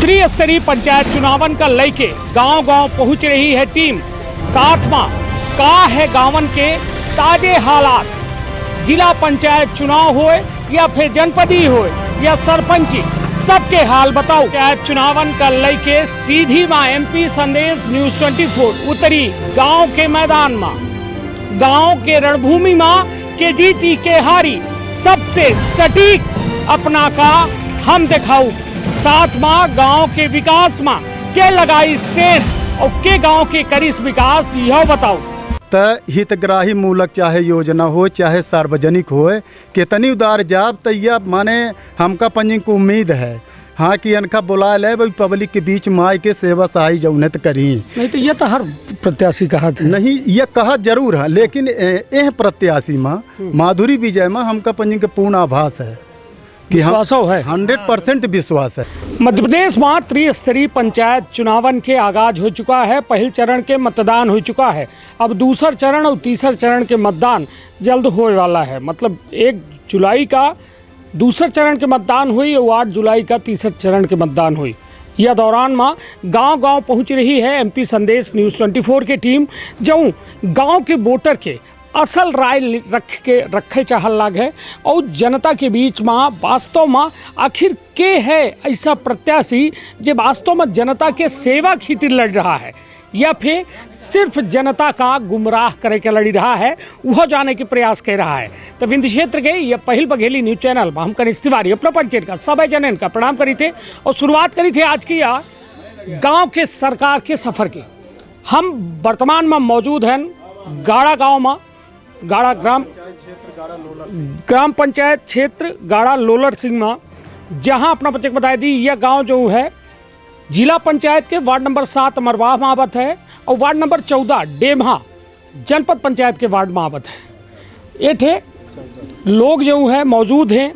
त्रिस्तरीय पंचायत चुनावन का लेके गांव गांव पहुंच रही है टीम। साथ में का है गांवन के ताजे हालात, जिला पंचायत चुनाव होए या फिर जनपदी होए या सरपंची, सबके हाल बताओ। पंचायत चुनावन का लेके सीधी माँ MP संदेश न्यूज़ 24 उतरी गांव के मैदान में, गांव के रणभूमि में के जीती के हारी सबसे सटीक अपना का हम दिखाऊ। साथ में गांव के विकास में के लगाई सेन और के गांव के करीस विकास यह बताओ। त हितग्राही मूलक चाहे योजना हो चाहे सार्वजनिक हो, कितनी उदार जाब तैया माने हमका पंजी को उम्मीद है। हाँ कि अनका बुला ले भाई पब्लिक के बीच में आए के सेवा सहाय जौनत करी। नहीं तो ये तो हर प्रत्याशी कहा था। नहीं ये कहा जरूर है, लेकिन यह प्रत्याशी में माधुरी विजय में हमका पंजी के पूर्ण आभास है कि हम 100% विश्वास है। मध्य प्रदेश में त्रिस्तरीय पंचायत चुनावन के आगाज हो चुका है। पहले चरण के मतदान हो चुका है, अब दूसरा चरण और तीसरा चरण के मतदान जल्द होने वाला है। मतलब 1 जुलाई का दूसरा चरण के मतदान हुई और 8 जुलाई का तीसरा चरण के मतदान हुई। यह दौरान में गांव गांव पहुंच रही है MP संदेश न्यूज़ 24 की टीम, जो गांव के वोटर के असल राय रखे चाहल लाग है और जनता के बीच में वास्तव में आखिर के है ऐसा प्रत्याशी जो वास्तव में जनता के सेवा खातिर लड़ रहा है या फिर सिर्फ जनता का गुमराह करे के लड़ी रहा है, वह जाने के प्रयास कर रहा है। तो विंध्य क्षेत्र के यह पहल बघेली न्यूज चैनल में हम कनिष्ठ तिवारी अपना पंचायत का सब जनन का प्रणाम करी थे और शुरुआत करी थे आज की गाँव के सरकार के सफ़र की। हम वर्तमान में मौजूद हैं गाड़ा गाँव में, गाड़ा ग्राम पंचायत क्षेत्र गाड़ा लोलर सिंह में, जहां अपना बच्चे को बताई दी यह गांव जो है जिला पंचायत के वार्ड नंबर 7 मरवाह में आवत है और वार्ड नंबर 14 डेम्हा जनपद पंचायत के वार्ड में आवत है। ये थे लोग जो है मौजूद हैं,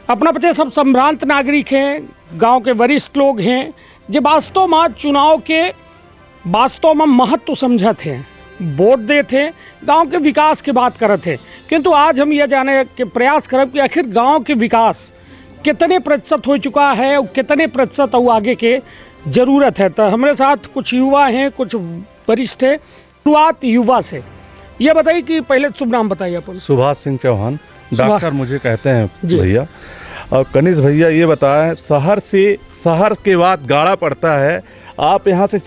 अपना बच्चे सब संभ्रांत नागरिक हैं, गांव के वरिष्ठ लोग हैं जो वास्तव में चुनाव के वास्तव में महत्व समझते हैं, वोट दे थे, गांव के विकास की बात करते थे। किंतु आज हम यह जाने के प्रयास करब कि आखिर गांव के विकास कितने प्रतिशत हो चुका है और कितने प्रतिशत और आगे के ज़रूरत है। तो हमारे साथ कुछ युवा हैं, कुछ वरिष्ठ हैं। शुरुआत युवा से यह बताइए कि पहले शुभ नाम बताइए अपन। सुभाष सिंह चौहान, डॉक्टर मुझे कहते हैं भैया। और कनिष्ठ भैया ये बताएं, शहर के बाद गाड़ा पड़ता है, आप यहाँ से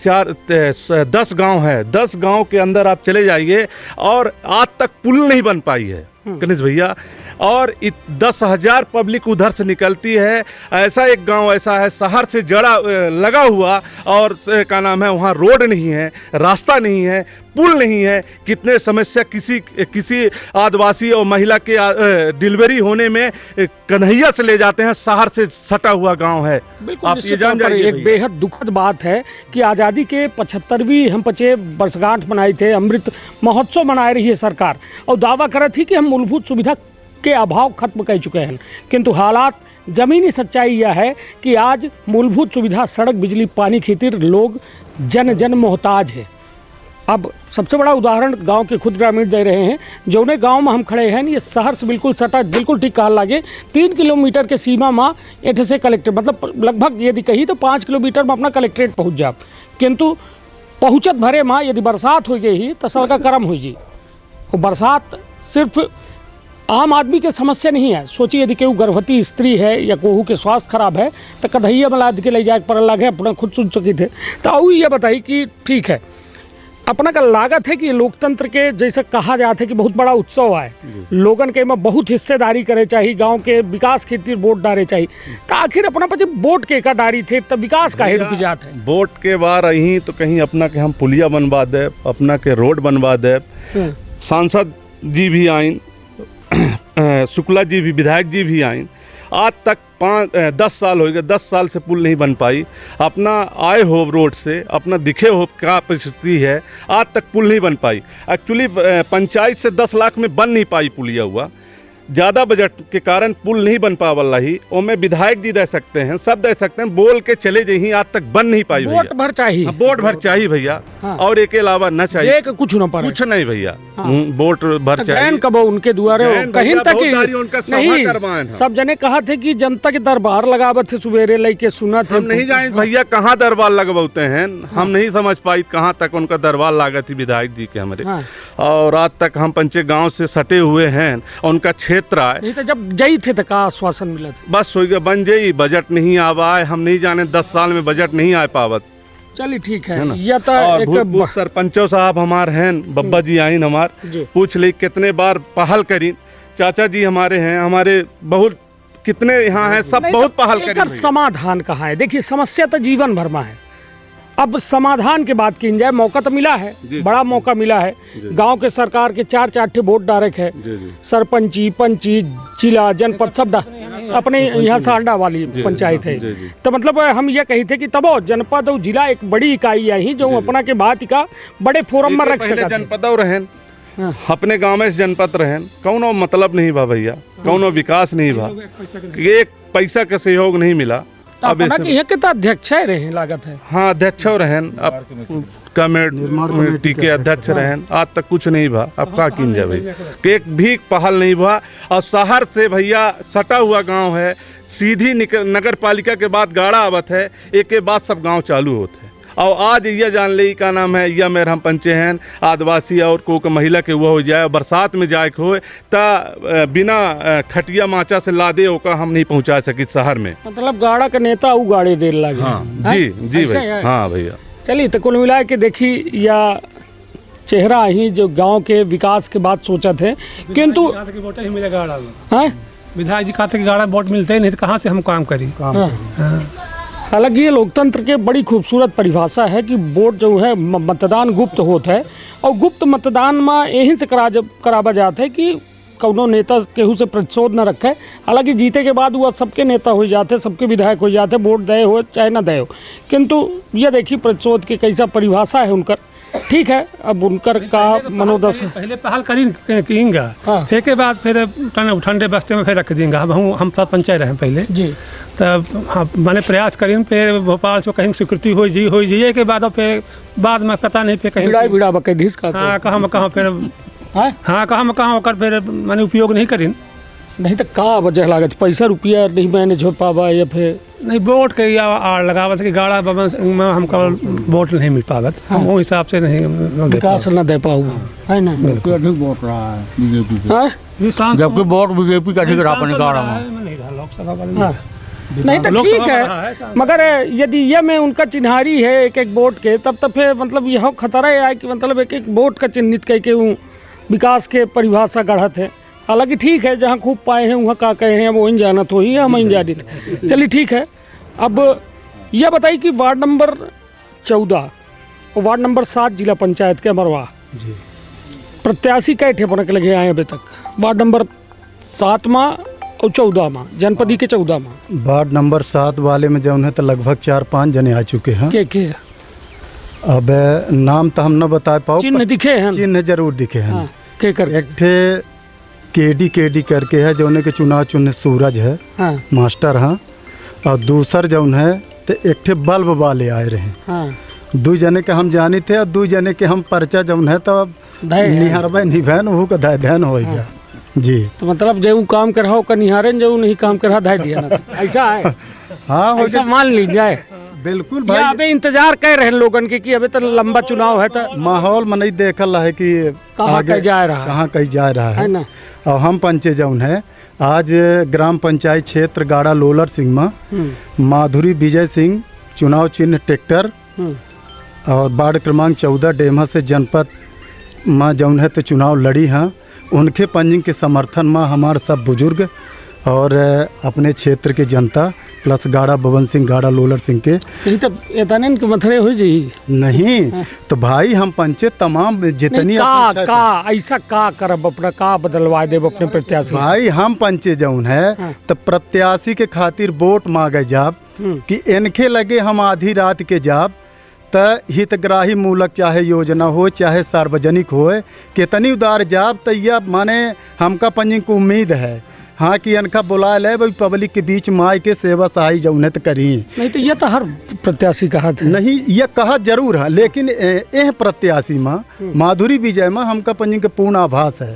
10 गांव है, 10 गांव के अंदर आप चले जाइए और आज तक पुल नहीं बन पाई है कनिष्ठ भैया। और 10,000 पब्लिक उधर से निकलती है। ऐसा एक गांव ऐसा है शहर से जड़ा लगा हुआ और क्या नाम है, वहाँ रोड नहीं है, रास्ता नहीं है, पुल नहीं है। कितने समस्या किसी आदिवासी और महिला के डिलीवरी होने में कन्हैया से ले जाते हैं, शहर से सटा हुआ गांव है। आप ये जान जाइए। एक बेहद दुखद बात है कि आज़ादी के 75वीं हम 50 वर्षगांठ मनाई थे, अमृत महोत्सव मनाए रही है सरकार और दावा कर थी कि हम मूलभूत सुविधा के अभाव खत्म कर चुके हैं। किंतु हालात ज़मीनी सच्चाई यह है कि आज मूलभूत सुविधा सड़क बिजली पानी खातिर लोग जन मोहताज है। अब सबसे बड़ा उदाहरण गांव के खुद ग्रामीण दे रहे हैं। जौने गांव में हम खड़े हैं ये शहर से बिल्कुल सटा, बिल्कुल ठीक कहा लागे 3 किलोमीटर के सीमा में एठ से कलेक्ट्रेट, मतलब लगभग यदि कही तो 5 किलोमीटर में अपना कलेक्ट्रेट पहुँच जाए। किंतु पहुँचत भरे में यदि बरसात हो गई तो सड़क गर्म हो जी। और बरसात सिर्फ आम आदमी के समस्या नहीं है। सोचिए यदि केहू गर्भवती स्त्री है या कोहू के स्वास्थ्य खराब है तो कन्हैया में लाद के ले जाए पर लगे, अपना खुद सुन चुकी थे। तो ये बताइए कि ठीक है, अपना का लागत है कि लोकतंत्र के जैसे कहा जाता है कि बहुत बड़ा उत्सव है, लोगन के में बहुत हिस्सेदारी करे चाहिए, गांव के विकास खातिर वोट डाले चाहिए। तो आखिर अपना पचे वोट के का डारी थे तब विकास का रुक जाते हैं। वोट के बार रही तो कहीं अपना के हम पुलिया बनवा दे, अपना के रोड बनवा दे। सांसद जी भी आइन, शुक्ला जी भी, विधायक जी भी आइन, आज तक 10 साल हो गए, 10 साल से पुल नहीं बन पाई। अपना आए हो रोड से, अपना दिखे हो क्या परिस्थिति है, आज तक पुल नहीं बन पाई। एक्चुअली पंचायत से 10 लाख में बन नहीं पाई पुलिया हुआ। ज़्यादा बजट के कारण पुल नहीं बन पावल रही, ओमे विधायक जी दे सकते हैं, सब दे सकते हैं, बोल के चले जही, आज तक बन नहीं पाई भैया। वोट भर चाहिए। हाँ, वोट भर चाहिए भैया। हाँ। और एक के अलावा न चाहिए, एक कुछ न पड़े, कुछ नहीं भैया। हाँ। वोट भर चाहिए। गैन कबो उनके दुआरे हो, गैन कहीं भैया तक बहुत दारी उनका सभा करवाएं हैं। सब जने कहा थे कि जनता के दरबार लगावत थे, सुबेरे लेके सुना थे। हम नहीं जाए भैया कहाँ दरबार लगवाते हैं, हम नहीं समझ पाई कहाँ तक उनका दरबार लागा थी विधायक जी के हमारे। हाँ। और आज तक हम पंचे गांव से सटे हुए हैं और उनका क्षेत्र आए, नहीं तो जब गई थे तो का आश्वासन मिला था? बस हो गया बन जाई, बजट नहीं आवा है, हम नहीं जाने 10 साल में बजट नहीं आ पावत। चलिए ठीक है, है ना? या तो और एक भूतपूर्व सरपंचों साहब हमारे हैं, बब्बा जी आइन हमार, जी। पूछ ली कितने बार पहल करी, चाचा जी हमारे हैं, हमारे बहुत कितने यहाँ हैं, सब नहीं बहुत तो पहल एकर करी। समाधान कहाँ है? देखिए समस्या तो जीवन भर में है, अब समाधान की बात की जाए, मौका तो मिला है, जी। बड़ा मौका मिला है। गांव के सरकार के 4 ठे वोट डायरेक्ट है, सरपंची, पंची, जिला, जनपद सब अपने यहाँ सांडा वाली पंचायत है। तो मतलब हम ये कही थे कि तब जनपद और जिला एक बड़ी इकाई है जो अपना के बात का बड़े फोरम में रख सका। जनपद और रहन हाँ। अपने गांव में जनपद रहन, कौनो मतलब नहीं बा भैया, कौनो विकास नहीं बा, एक पैसा का सहयोग नहीं मिला। तो अपना के यहाँ के तो अध्यक्ष है रहे लागत है। हाँ अध्यक्ष रहन, अब कमेटी के अध्यक्ष रहन, आज तक कुछ नहीं भा। अब का किन जाए भाई, कि एक भी पहल नहीं हुआ। और शहर से भैया सटा हुआ गांव है, सीधी नगर पालिका के बाद गाड़ा आवत है, एक के बाद सब गांव चालू होते हैं। और आज यह जान ली का नाम है, यह मेरे हम पंचे हैं आदिवासी और को महिला के वो हो जाए, बरसात में जाए हो ता बिना खटिया माचा से लादे होकर हम नहीं पहुंचा सकी शहर में। मतलब गाड़ा का नेता वो गाड़ी देर लगे। हाँ जी जी ऐसा भाई, है? हाँ भैया। चलिए तो कुल मिला के देखी या चेहरा ही जो गांव के विकास के बात सोचा थे, किंतु वोट ही मिलेगा गाड़ा में। हाँ? विधायक जी कहते कि गाड़ा वोट मिलते ही नहीं तो कहाँ से हम काम करें। हालांकि ये लोकतंत्र के बड़ी खूबसूरत परिभाषा है कि वोट जो है मतदान गुप्त होता है, और गुप्त मतदान में यही से करावा जाता है कि कौनो नेता केहू से प्रतिशोध न रखे। हालांकि जीते के बाद वह सबके नेता हो जाते, सबके विधायक हो जाते, वोट दे हो चाहे न दे हो, किंतु ये देखिए प्रतिशोध की कैसा परिभाषा है उनकर। ठीक है, अब उनकर का मनोदशा पहले पहल करेंगे, हाँ। फिर के बाद फिर ठंडे बस्ते में फिर रख देंगे। हम पंचायत रहे पहले जी, तब हाँ मैंने प्रयास करें, फिर भोपाल से कहीं स्वीकृति हो जी के बाद, और फिर बाद में पता नहीं फिर कहीं भिड़ा बकैधीस का हाँ कहाँ फिर हाँ हाँ कहाँ होकर फिर मैंने उपयोग नहीं करें। नहीं तो का वजह लागत, पैसा रुपया नहीं मैनेज हो पावा, या फिर नहीं वोट के या आड़ लगावत कि गाड़ा में हमको वोट नहीं मिल पावत, हम वो हिसाब से नहीं विकास न दे पाऊ, है ना? अधिक वोट रहा है बीजेपी पे, हाँ? जबकि वोट बीजेपी का अधिक रहा अपने गाड़ा में। लोकसभा हाँ। नहीं तो ठीक है, मगर यदि ये में उनका चिन्हारी है एक एक वोट के, तब तो फिर मतलब यह खतरा है कि मतलब एक एक वोट का चिन्हित करके वो विकास के परिभाषा गढ़त है। हालांकि ठीक है, जहाँ खूब पाए हैं वहाँ का कहे हैं, वो इन जाना तो ही हम इन जानित। चलिए ठीक है, अब यह बताइए कि वार्ड नंबर 14 और वार्ड नंबर 7 जिला पंचायत के अमरवा जी प्रत्याशी कै ठे बनक लगे आए अभी तक? वार्ड नंबर 7 में और 14 में, जनपदी के 14 में वार्ड नंबर 7 वाले में जौन है तो लगभग 4-5 जने आ चुके हैं। के अब नाम तो हम न बता पाओ, चिन्ह दिखे हैं? चिन्ह जरूर दिखे हैं। हाँ, के कर एक ठे केडी करके है जौन के चुनाव चिन्ह सूरज है, हाँ मास्टर हाँ। और दूसर जौन है तो एक ठे बल्ब वाले आए रहे, हाँ 2 जने के हम जानी थे, और 2 जने के हम पर्चा जौन है तो निहारबे निभैन वहू का ध्यान हो गया। जी तो मतलब जो काम कर रहा का निहारन, जो नहीं काम कर रहा धाय दिया ना, ऐसा है? हाँ हो ऐसा गया, मान ली जाए। बिल्कुल या भाई। अबे इंतजार कर रहे हैं लोगन के कि अबे तो लंबा चुनाव है, तो माहौल में नहीं देखल है कि कहाँ कहीं जा रहा है, कहाँ कहीं जा रहा है है ना? और हम पंचे जौन है आज ग्राम पंचायत क्षेत्र गाड़ा लोलर सिंह में माधुरी विजय सिंह, चुनाव चिन्ह ट्रैक्टर, और वार्ड क्रमांक 14 डेमा से जनपद में जौन है तो चुनाव लड़ी हैं। उनके पंजिंग के समर्थन में हमारे सब बुजुर्ग और अपने क्षेत्र के जनता प्लस गाड़ा बबन सिंह गाड़ा लोलर सिंह के यही तो एतने के मथरे हो जी नहीं तो भाई हम पंचे तमाम जितनी का ऐसा का करब अपना का बदलवा देब अपने प्रत्याशी? भाई हम पंचे जौन है तो प्रत्याशी के खातिर वोट मांगे जाब कि इनके लगे हम आधी रात के जाब त हितग्राही मूलक चाहे योजना हो चाहे सार्वजनिक हो कितनी उदार जाब तैया माने हमका पंजी को उम्मीद है हाँ कि इनका बुला ले भाई पब्लिक के बीच माई के सेवा सहाय जौनत करी। नहीं तो ये तो हर प्रत्याशी कहा था नहीं ये कहा जरूर है लेकिन यह प्रत्याशी में माधुरी विजय में हमका पंजी के पूर्ण आभास है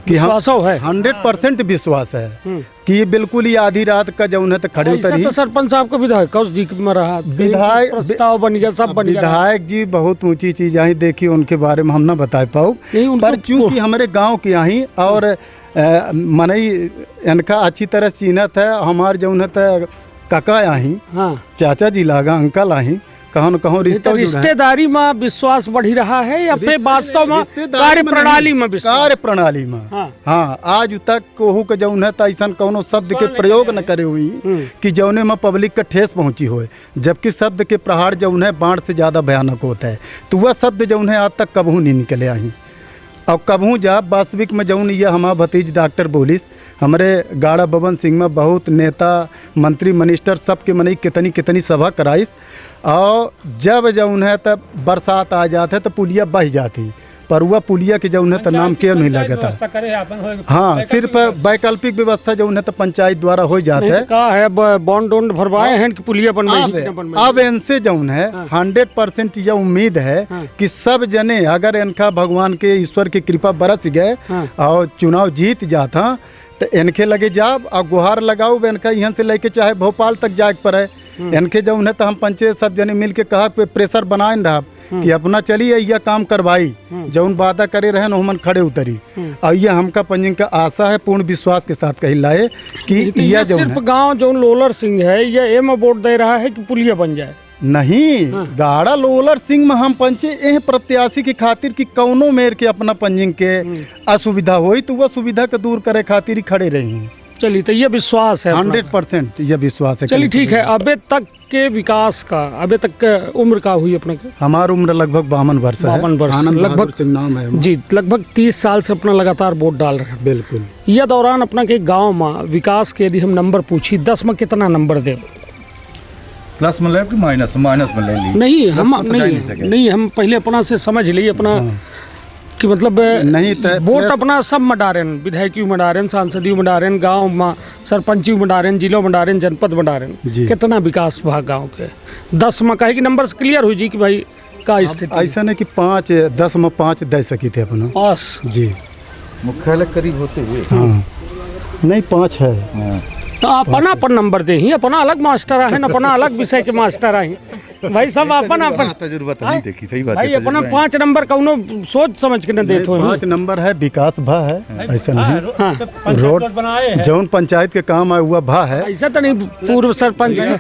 कि हम 100% विश्वास है कि ये बिल्कुल ही आधी रात का जौन है तो खड़े उतरी। तो सरपंच साहब को विधायक जी में रहा विधायक प्रस्ताव बन गया सब बन गया। विधायक जी बहुत ऊंची चीज आई देखी उनके बारे में हम ना बता पाओ पर क्योंकि हमारे गांव की आई और मनई इनका अच्छी तरह चिन्हत है हमारे जौन है काका आई चाचा जी लागा अंकल आई कहूँ कहूँ रिश्तेदारी में विश्वास बढ़ी रहा है या फिर वास्तव में कार्य प्रणाली में कार्य प्रणाली में हाँ आज तक कोहू के जौन है ऐसा कौनो शब्द के प्रयोग न करे हुई कि जौने में पब्लिक का ठेस पहुंची हो जबकि शब्द के प्रहार जौन है बाढ़ से ज़्यादा भयानक होता है तो वह शब्द जौन है आज तक कबहू नहीं निकले आई और कबहू जा वास्तविक में जौन ये हमारा भतीज डॉक्टर बोलिस हमारे गाड़ा बबन सिंह में बहुत नेता मंत्री मिनिस्टर सबके मने कितनी कितनी सभा कराइस और जब जौन है तब बरसात आ जाते तो पुलिया बह जाती पर वह पुलिया के जौन है तो नाम क्यों नहीं लगता। हाँ सिर्फ वैकल्पिक व्यवस्था जौन है तो पंचायत द्वारा हो जाता है का है बॉन्ड वॉन्ड भरवाए हैं कि पुलिया अब इनसे जौन है 100% यह उम्मीद है कि सब जने अगर इनका भगवान के ईश्वर की कृपा बरस गए और चुनाव जीत जाता तो इनके लगे जाब और गुहार लगाओ इनका यहाँ से लेके चाहे भोपाल तक जाए पड़े इनके जौन है तो हम पंचायत सब जने मिल के कहा प्रेशर बनाए रहा कि अपना चलिए यह काम करवाई जौन वादा करे रहे न हमन खड़े उतरी और ये हमका पंजिंग का आशा है पूर्ण विश्वास के साथ कही लाए कि यह जो सिर्फ गांव जो लोलर सिंह है यह एम वोट दे रहा है कि पुलिया बन जाए नहीं गाड़ा लोलर सिंह में हम पंचे यह प्रत्याशी की खातिर कि कौनो मेर के अपना पंजिंग के असुविधा हुई तो वह सुविधा के दूर करे खातिर ही खड़े रही। चलिए तो ये विश्वास है 100% यह विश्वास है। चलिए ठीक है अबे तक के विकास का अबे तक उम्र का हुई अपने के हमारी उम्र लगभग 52 वर्ष है। 52 वर्ष लगभग नाम है जी लगभग 30 साल से अपना लगातार वोट डाल रहे हैं। बिल्कुल यह दौरान अपना के गांव में विकास के यदि हम नंबर पूछी 10 में कितना नंबर दे प्लस में ले कि माइनस में ले ली नहीं हम नहीं हम पहले अपना से समझ लिए अपना कि मतलब नहीं वोट अपना सब में डारेन विधायकी में डारेन सांसदीय में डारेन गाँव में सरपंची में डारेन जिलों में डारेन जनपद में डारेन कितना विकास भाग गाँव के 10 में कहे कि नंबर क्लियर हुई जी कि भाई का स्थिति ऐसा नहीं कि 10 में 5 दे सकी थे अपना बस जी मुख्यालय करीब होते हुए हाँ नहीं 5 है तो अपना अपन नंबर दे ही अपना अलग मास्टर है अपना अलग विषय के मास्टर है भाई सब अपन तजुर्बा नहीं देखी सही बात भाई अपना 5 नंबर कौनो सोच समझ के न देते हो 5 नंबर है विकास भा है ऐसा नहीं रोड जौन पंचायत के काम आया हुआ भा है ऐसा तो नहीं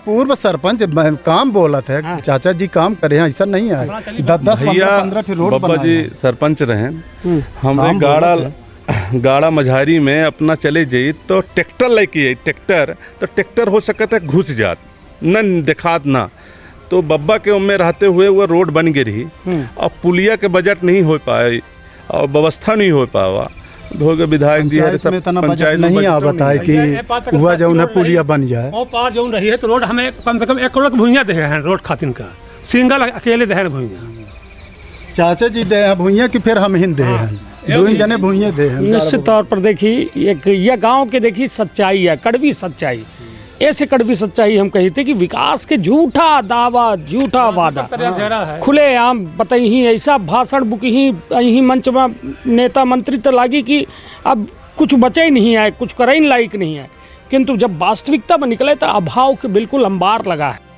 पूर्व सरपंच काम बोलत है चाचा जी काम करे हैं ऐसा नहीं है 10-15 रोड बब्बा जी सरपंच रहे हमारे गाड़ा मझारी में अपना चले जाइए तो ट्रैक्टर लेके ट्रैक्टर तो ट्रैक्टर हो सकता है घुस जात न दिखात ना तो बब्बा के उम्र रहते हुए वो रोड बन गई रही और पुलिया के बजट नहीं हो पाए और व्यवस्था नहीं हो पावा होगा विधायक जी है पंचायत नहीं आ बताए कि हुआ जो है पुलिया बन जाए और पार जो रही है तो रोड हमें कम से कम 1 करोड़ भूइयाँ दे हैं रोड खातिन का सिंगल अकेले दे भूइयाँ चाचा जी दे भूइयाँ की फिर हम हिंद हैं 2 जने भूइयाँ दे हैं। निश्चित तौर पर देखिए एक यह गांव के देखिए सच्चाई है कड़वी सच्चाई ऐसे कड़वी सच्चाई हम कहते कि विकास के झूठा दावा झूठा वादा खुले आम बताई ही ऐसा भाषण बुक ही मंच में नेता मंत्री तो लागी कि अब कुछ बचे ही नहीं है कुछ करे लायक नहीं है किंतु जब वास्तविकता में निकले तो अभाव के बिल्कुल अंबार लगा है।